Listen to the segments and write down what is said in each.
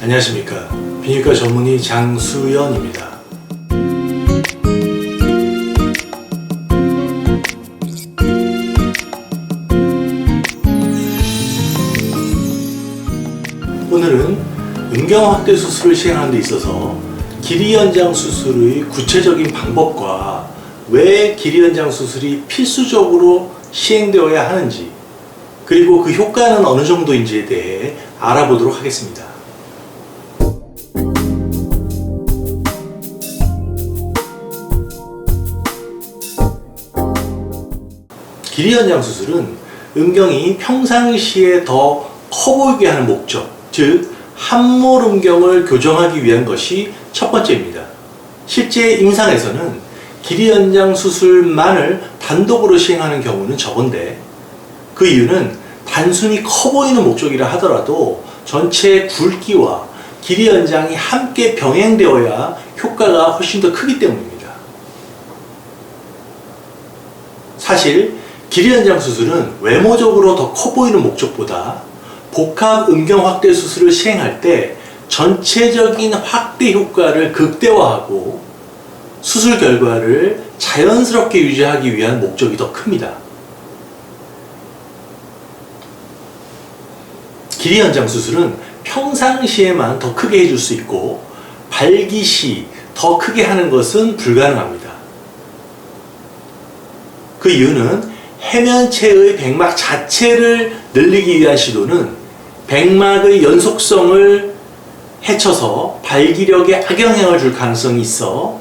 안녕하십니까. 비뇨기과 전문의 장수연입니다. 오늘은 음경 확대 수술을 시행하는 데 있어서 길이 연장 수술의 구체적인 방법과 왜 길이 연장 수술이 필수적으로 시행되어야 하는지, 그리고 그 효과는 어느 정도인지에 대해 알아보도록 하겠습니다. 길이 연장 수술은 음경이 평상시에 더 커 보이게 하는 목적, 즉 함몰 음경을 교정하기 위한 것이 첫 번째입니다. 실제 임상에서는 길이 연장 수술만을 단독으로 시행하는 경우는 적은데, 그 이유는 단순히 커 보이는 목적이라 하더라도 전체 굵기와 길이 연장이 함께 병행되어야 효과가 훨씬 더 크기 때문입니다. 사실 길이 연장 수술은 외모적으로 더 커 보이는 목적보다 복합 음경 확대 수술을 시행할 때 전체적인 확대 효과를 극대화하고 수술 결과를 자연스럽게 유지하기 위한 목적이 더 큽니다. 길이 연장 수술은 평상시에만 더 크게 해줄 수 있고, 발기 시 더 크게 하는 것은 불가능합니다. 그 이유는 해면체의 백막 자체를 늘리기 위한 시도는 백막의 연속성을 해쳐서 발기력에 악영향을 줄 가능성이 있어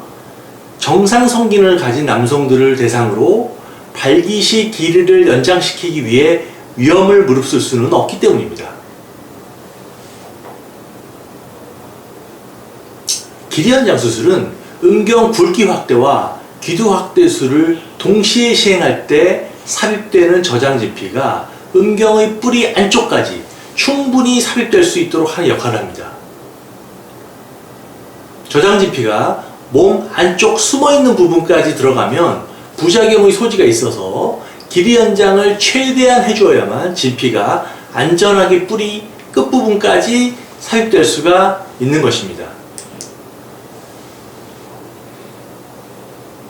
정상 성기능을 가진 남성들을 대상으로 발기 시 길이를 연장시키기 위해 위험을 무릅쓸 수는 없기 때문입니다. 길이 연장 수술은 음경 굵기 확대와 기두 확대술을 동시에 시행할 때 삽입되는 저장 진피가 음경의 뿌리 안쪽까지 충분히 삽입될 수 있도록 하는 역할을 합니다. 저장 진피가 몸 안쪽 숨어있는 부분까지 들어가면 부작용의 소지가 있어서 길이 연장을 최대한 해주어야만 진피가 안전하게 뿌리 끝부분까지 삽입될 수가 있는 것입니다.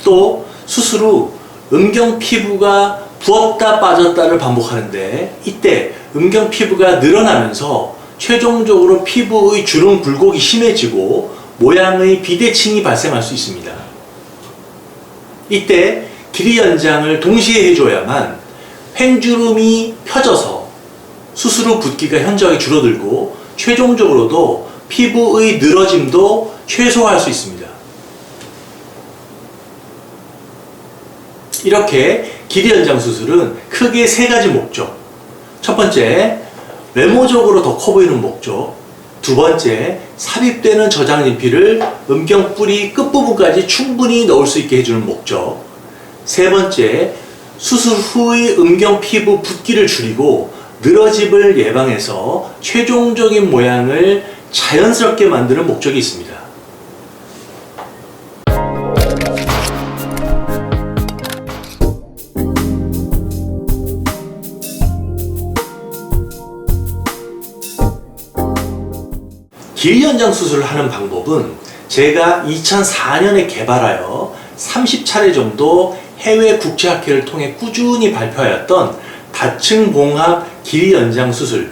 또 수술 후 음경 피부가 부었다 빠졌다를 반복하는데, 이때 음경 피부가 늘어나면서 최종적으로 피부의 주름 굴곡이 심해지고 모양의 비대칭이 발생할 수 있습니다. 이때 길이 연장을 동시에 해줘야만 횡주름이 펴져서 수술 후 붓기가 현저하게 줄어들고 최종적으로도 피부의 늘어짐도 최소화할 수 있습니다. 이렇게 길이 연장 수술은 크게 세 가지 목적. 첫 번째, 외모적으로 더 커 보이는 목적. 두 번째, 삽입되는 저장 진피를 음경 뿌리 끝부분까지 충분히 넣을 수 있게 해주는 목적. 세 번째, 수술 후의 음경 피부 붓기를 줄이고 늘어짐을 예방해서 최종적인 모양을 자연스럽게 만드는 목적이 있습니다. 길이 연장 수술을 하는 방법은 제가 2004년에 개발하여 30차례 정도 해외 국제학회를 통해 꾸준히 발표하였던 다층 봉합 길이 연장 수술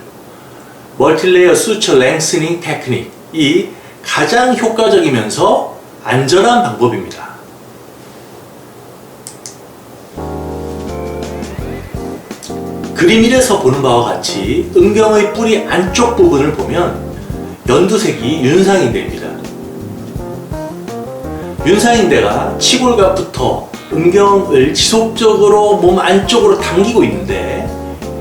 멀티레이어 수처 랭스닝 테크닉이 가장 효과적이면서 안전한 방법입니다. 그림 1에서 보는 바와 같이 음경의 뿌리 안쪽 부분을 보면 연두색이 윤상인대입니다. 윤상인대가 치골각부터 음경을 지속적으로 몸 안쪽으로 당기고 있는데,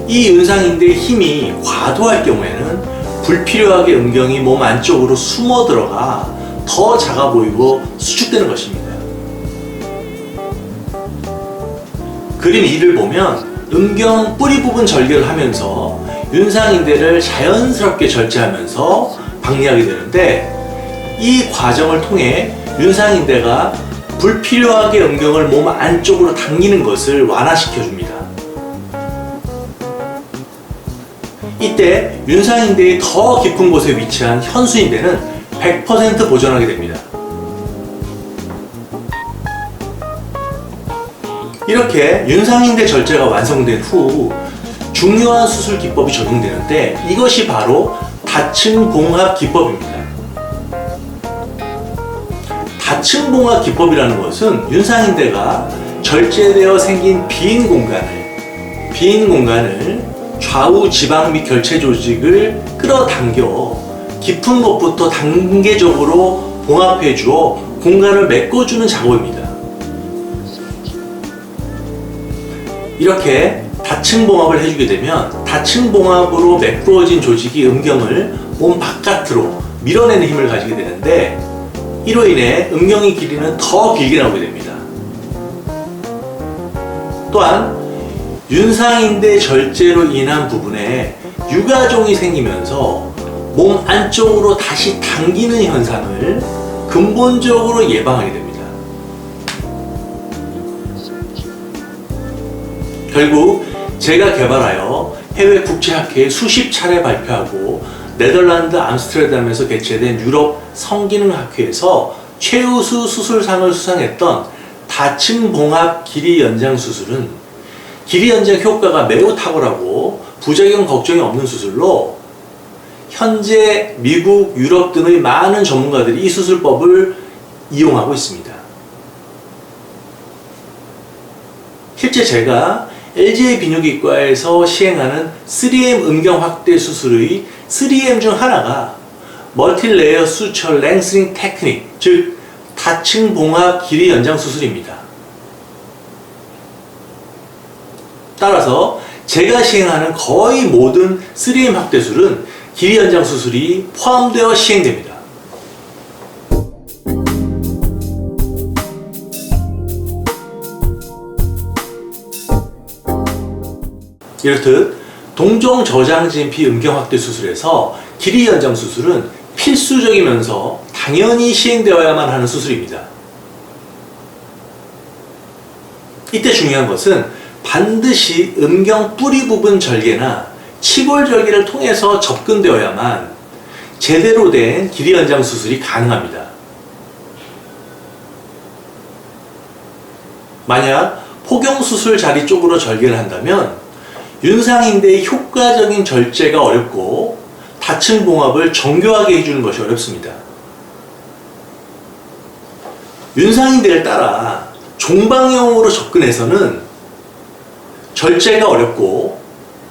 이 윤상인대의 힘이 과도할 경우에는 불필요하게 음경이 몸 안쪽으로 숨어 들어가 더 작아 보이고 수축되는 것입니다. 그림 2를 보면 음경 뿌리 부분 절개를 하면서 윤상인대를 자연스럽게 절제하면서 박리하게 되는데, 이 과정을 통해 윤상인대가 불필요하게 음경을 몸 안쪽으로 당기는 것을 완화시켜 줍니다. 이때 윤상인대의 더 깊은 곳에 위치한 현수인대는 100% 보존하게 됩니다. 이렇게 윤상인대 절제가 완성된 후 중요한 수술 기법이 적용되는데 이것이 바로 다층봉합 기법입니다. 다층봉합 기법이라는 것은 윤상인대가 절제되어 생긴 빈 공간을 좌우 지방 및 결체 조직을 끌어당겨 깊은 곳부터 단계적으로 봉합해 주어 공간을 메꿔주는 작업입니다. 이렇게 다층봉합을 해주게 되면 다층봉합으로 매끄러진 조직이 음경을 몸 바깥으로 밀어내는 힘을 가지게 되는데 이로 인해 음경의 길이는 더 길게 나오게 됩니다. 또한 윤상인대 절제로 인한 부분에 유가종이 생기면서 몸 안쪽으로 다시 당기는 현상을 근본적으로 예방하게 됩니다. 결국 제가 개발하여 해외 국제학회에 수십 차례 발표하고 네덜란드 암스테르담에서 개최된 유럽 성기능학회에서 최우수 수술상을 수상했던 다층봉합 길이 연장 수술은 길이 연장 효과가 매우 탁월하고 부작용 걱정이 없는 수술로 현재 미국, 유럽 등의 많은 전문가들이 이 수술법을 이용하고 있습니다. 실제 제가 LGA 비뇨기과에서 시행하는 3M 음경 확대 수술의 3M 중 하나가 멀티레이어 수처 랭스닝 테크닉, 즉 다층 봉합 길이 연장 수술입니다. 따라서 제가 시행하는 거의 모든 3M 확대술은 길이 연장 수술이 포함되어 시행됩니다. 이렇듯 동종 저장진피 음경 확대 수술에서 길이 연장 수술은 필수적이면서 당연히 시행되어야만 하는 수술입니다. 이때 중요한 것은 반드시 음경 뿌리 부분 절개나 치골 절개를 통해서 접근되어야만 제대로 된 길이 연장 수술이 가능합니다. 만약 포경수술 자리 쪽으로 절개를 한다면 윤상인대의 효과적인 절제가 어렵고 다층 봉합을 정교하게 해주는 것이 어렵습니다. 윤상인대를 따라 종방형으로 접근해서는 절제가 어렵고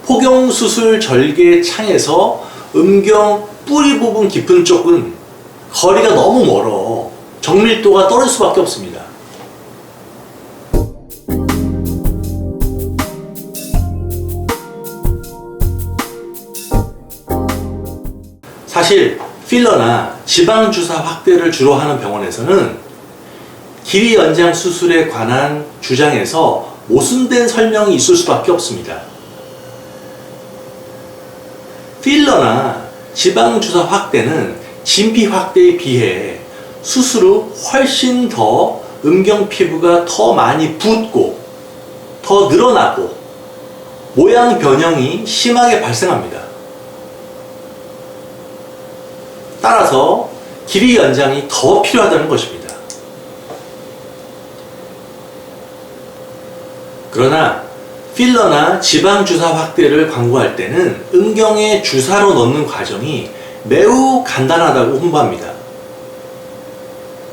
포경수술 절개 창에서 음경 뿌리 부분 깊은 쪽은 거리가 너무 멀어 정밀도가 떨어질 수밖에 없습니다. 사실 필러나 지방주사 확대를 주로 하는 병원에서는 길이 연장 수술에 관한 주장에서 모순된 설명이 있을 수밖에 없습니다. 필러나 지방주사 확대는 진피 확대에 비해 수술 후 훨씬 더 음경 피부가 더 많이 붓고 더 늘어나고 모양 변형이 심하게 발생합니다. 따라서 길이 연장이 더 필요하다는 것입니다. 그러나 필러나 지방주사 확대를 광고할 때는 음경에 주사로 넣는 과정이 매우 간단하다고 홍보합니다.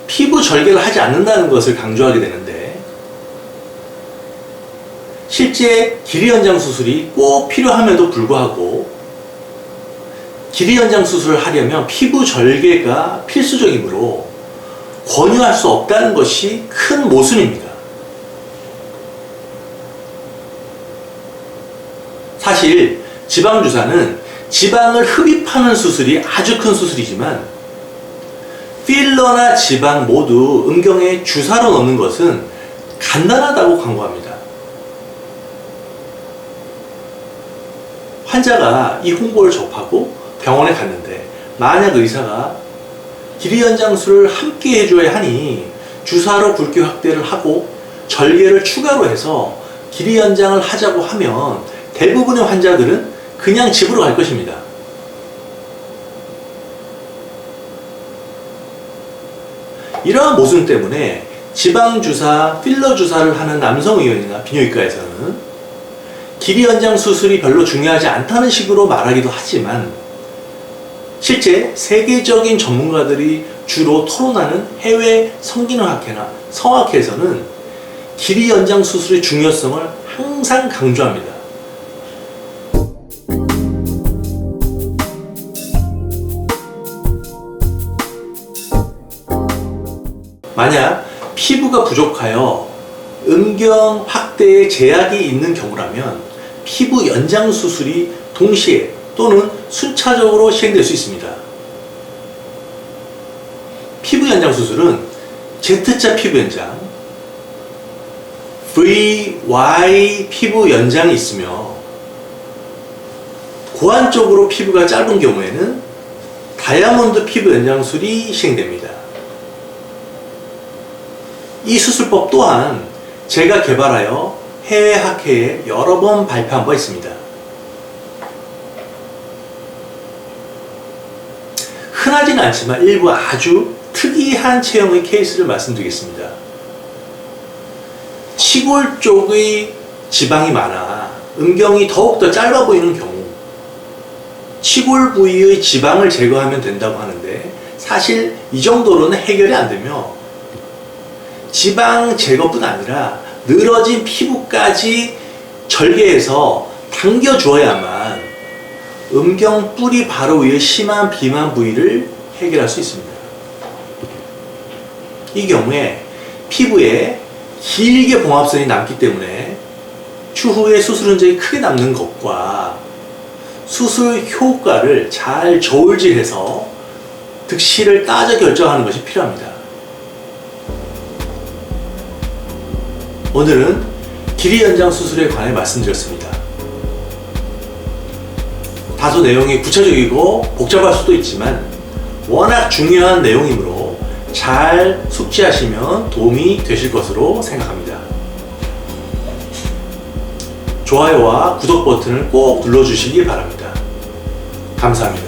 피부 절개를 하지 않는다는 것을 강조하게 되는데 실제 길이 연장 수술이 꼭 필요함에도 불구하고 길이 연장 수술을 하려면 피부 절개가 필수적이므로 권유할 수 없다는 것이 큰 모순입니다. 사실 지방주사는 지방을 흡입하는 수술이 아주 큰 수술이지만 필러나 지방 모두 음경에 주사로 넣는 것은 간단하다고 광고합니다. 환자가 이 홍보를 접하고 병원에 갔는데 만약 의사가 길이 연장술을 함께 해줘야 하니 주사로 굵기 확대를 하고 절개를 추가로 해서 길이 연장을 하자고 하면 대부분의 환자들은 그냥 집으로 갈 것입니다. 이러한 모순 때문에 지방주사, 필러 주사를 하는 남성의원이나 비뇨기과에서는 길이 연장 수술이 별로 중요하지 않다는 식으로 말하기도 하지만, 실제 세계적인 전문가들이 주로 토론하는 해외 성기능학회나 성학회에서는 길이 연장 수술의 중요성을 항상 강조합니다. 만약 피부가 부족하여 음경 확대에 제약이 있는 경우라면 피부 연장 수술이 동시에 또는 순차적으로 시행될 수 있습니다. 피부 연장 수술은 Z자 피부 연장, VY 피부 연장이 있으며, 고안 쪽으로 피부가 짧은 경우에는 다이아몬드 피부 연장술이 시행됩니다. 이 수술법 또한 제가 개발하여 해외 학회에 여러 번 발표한 바 있습니다. 흔하지는 않지만 일부 아주 특이한 체형의 케이스를 말씀드리겠습니다. 치골 쪽의 지방이 많아 음경이 더욱더 짧아 보이는 경우, 치골 부위의 지방을 제거하면 된다고 하는데, 사실 이 정도로는 해결이 안 되며 지방 제거뿐 아니라 늘어진 피부까지 절개해서 당겨주어야만 음경 뿌리 바로 위에 심한 비만 부위를 해결할 수 있습니다. 이 경우에 피부에 길게 봉합선이 남기 때문에 추후에 수술 흔적이 크게 남는 것과 수술 효과를 잘 저울질해서 득실을 따져 결정하는 것이 필요합니다. 오늘은 길이 연장 수술에 관해 말씀드렸습니다. 다소 내용이 구체적이고 복잡할 수도 있지만 워낙 중요한 내용이므로 잘 숙지하시면 도움이 되실 것으로 생각합니다. 좋아요와 구독 버튼을 꼭 눌러주시기 바랍니다. 감사합니다.